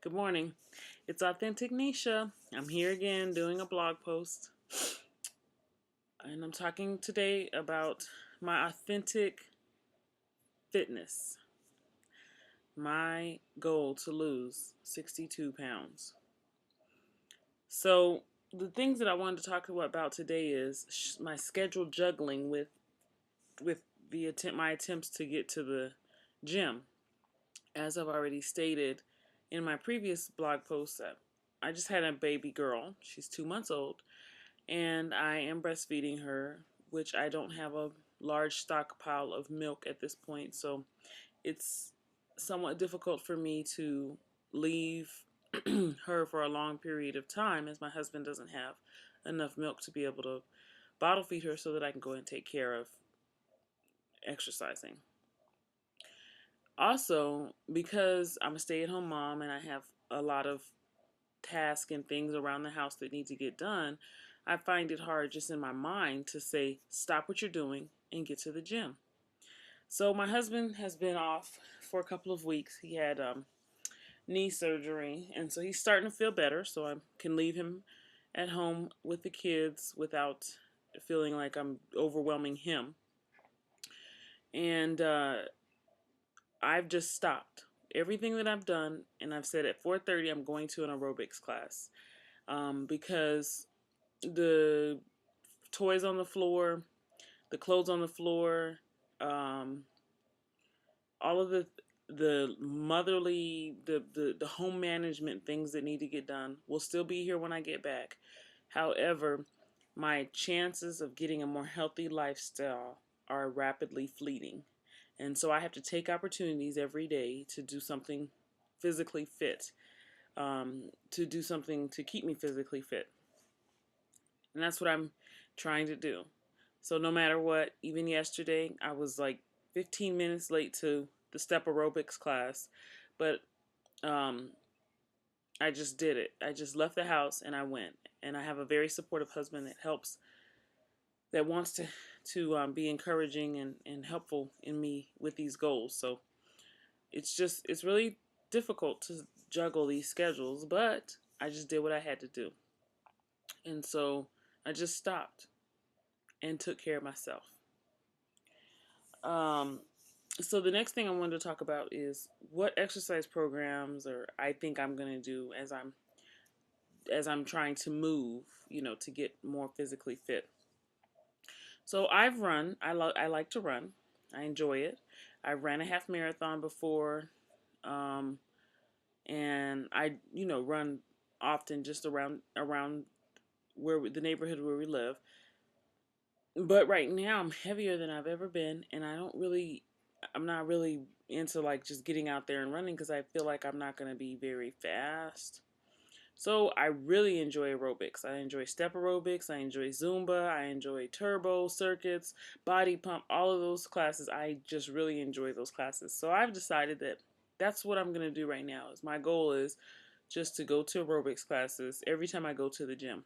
Good morning. It's Authentic Nisha. I'm here again doing a blog post, and I'm talking today about my authentic fitness, my goal to lose 62 pounds. So, the things that I wanted to talk about today is my schedule juggling with my attempts to get to the gym. As I've already stated in my previous blog post, I just had a baby girl. She's 2 months old, and I am breastfeeding her, which I don't have a large stockpile of milk at this point, so it's somewhat difficult for me to leave her for a long period of time, as my husband doesn't have enough milk to be able to bottle feed her so that I can go and take care of exercising. Also, because I'm a stay-at-home mom and I have a lot of tasks and things around the house that need to get done, I find it hard just in my mind to say, stop what you're doing and get to the gym. So my husband has been off for a couple of weeks. He had knee surgery, and so he's starting to feel better, so I can leave him at home with the kids without feeling like I'm overwhelming him. And I've just stopped everything that I've done, and I've said at 4:30 I'm going to an aerobics class, because the toys on the floor, the clothes on the floor, um, all of the motherly, the home management things that need to get done will still be here when I get back. However, my chances of getting a more healthy lifestyle are rapidly fleeting. And so I have to take opportunities every day to do something physically fit, to do something to keep me physically fit. And that's what I'm trying to do. So no matter what, even yesterday, I was like 15 minutes late to the step aerobics class, but um, I just did it. I just left the house and I went. And I have a very supportive husband that helps, that wants to be encouraging and helpful in me with these goals. So it's really difficult to juggle these schedules, but I just did what I had to do. And so I just stopped and took care of myself. Um, so the next thing I wanted to talk about is what exercise programs or I think I'm going to do as I'm trying to move, to get more physically fit. So I've run. I like to run. I enjoy it. I ran a half marathon before, um, and I run often just around the neighborhood where we live. But right now I'm heavier than I've ever been, and I'm not really into like just getting out there and running because I feel like I'm not going to be very fast. So I really enjoy aerobics. I enjoy step aerobics. I enjoy Zumba. I enjoy turbo circuits, body pump, all of those classes. I just really enjoy those classes. So I've decided that that's what I'm going to do right now. Is my goal is just to go to aerobics classes every time I go to the gym.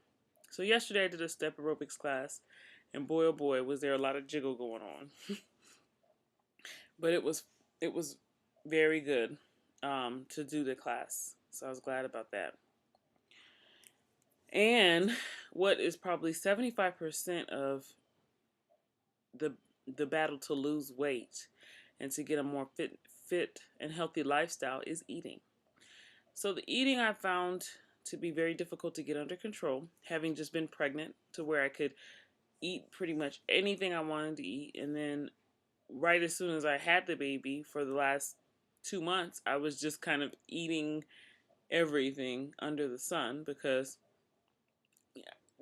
So yesterday I did a step aerobics class, and boy oh boy was there a lot of jiggle going on. But it was very good, to do the class. So I was glad about that. And what is probably 75% of the the battle to lose weight and to get a more fit and healthy lifestyle is eating. So the eating I found to be very difficult to get under control, having just been pregnant to where I could eat pretty much anything I wanted to eat, and then right as soon as I had the baby for the last 2 months, I was just kind of eating everything under the sun because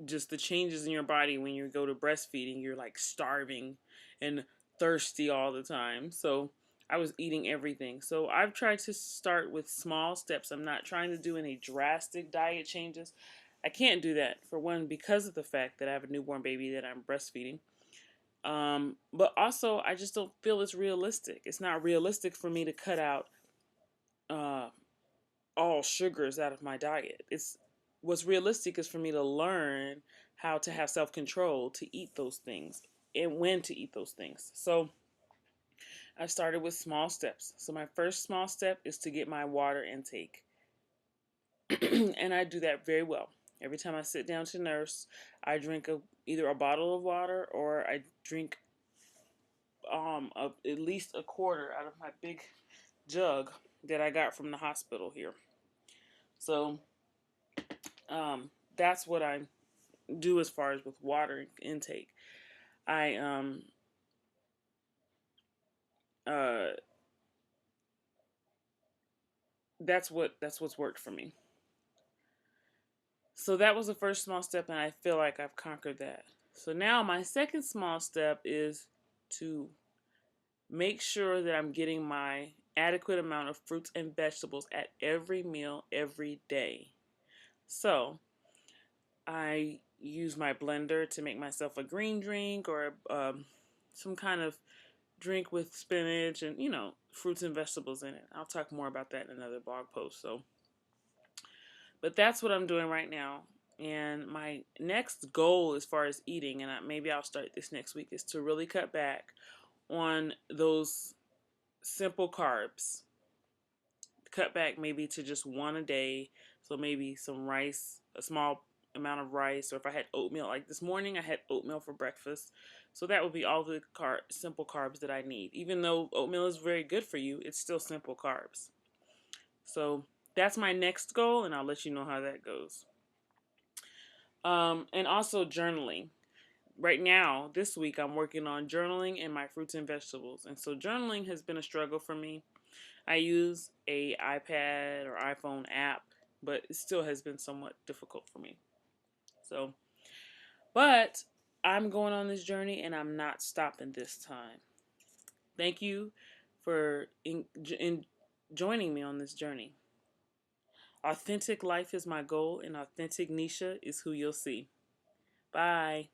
just the changes in your body when you go to breastfeeding, you're like starving and thirsty all the time. So I was eating everything. So I've tried to start with small steps. I'm not trying to do any drastic diet changes. I can't do that, for one, because of the fact that I have a newborn baby that I'm breastfeeding. But also, I just don't feel it's realistic. It's not realistic for me to cut out uh, all sugars out of my diet. It's What's realistic is for me to learn how to have self-control to eat those things and when to eat those things. So I started with small steps. So my first small step is to get my water intake And I do that very well. Every time I sit down to nurse, I drink either a bottle of water or I drink at least a quarter out of my big jug that I got from the hospital here. So that's what I do as far as with water intake. I uh that's what's worked for me. So that was the first small step, and I feel like I've conquered that. So now my second small step is to make sure that I'm getting my adequate amount of fruits and vegetables at every meal every day. So I use my blender to make myself a green drink or some kind of drink with spinach and, fruits and vegetables in it. I'll talk more about that in another blog post. But that's what I'm doing right now. And my next goal as far as eating, and maybe I'll start this next week, is to really cut back on those simple carbs. Cut back maybe to just one a day. So maybe some rice, a small amount of rice, or if I had oatmeal, like this morning I had oatmeal for breakfast. So that would be all the simple carbs that I need. Even though oatmeal is very good for you, it's still simple carbs. So that's my next goal, and I'll let you know how that goes. And also journaling. Right now, this week, I'm working on journaling and my fruits and vegetables. And so journaling has been a struggle for me. I use a iPad or iPhone app, but it still has been somewhat difficult for me. So, but I'm going on this journey and I'm not stopping this time. Thank you for joining me on this journey. Authentic life is my goal, and authentic Nisha is who you'll see. Bye.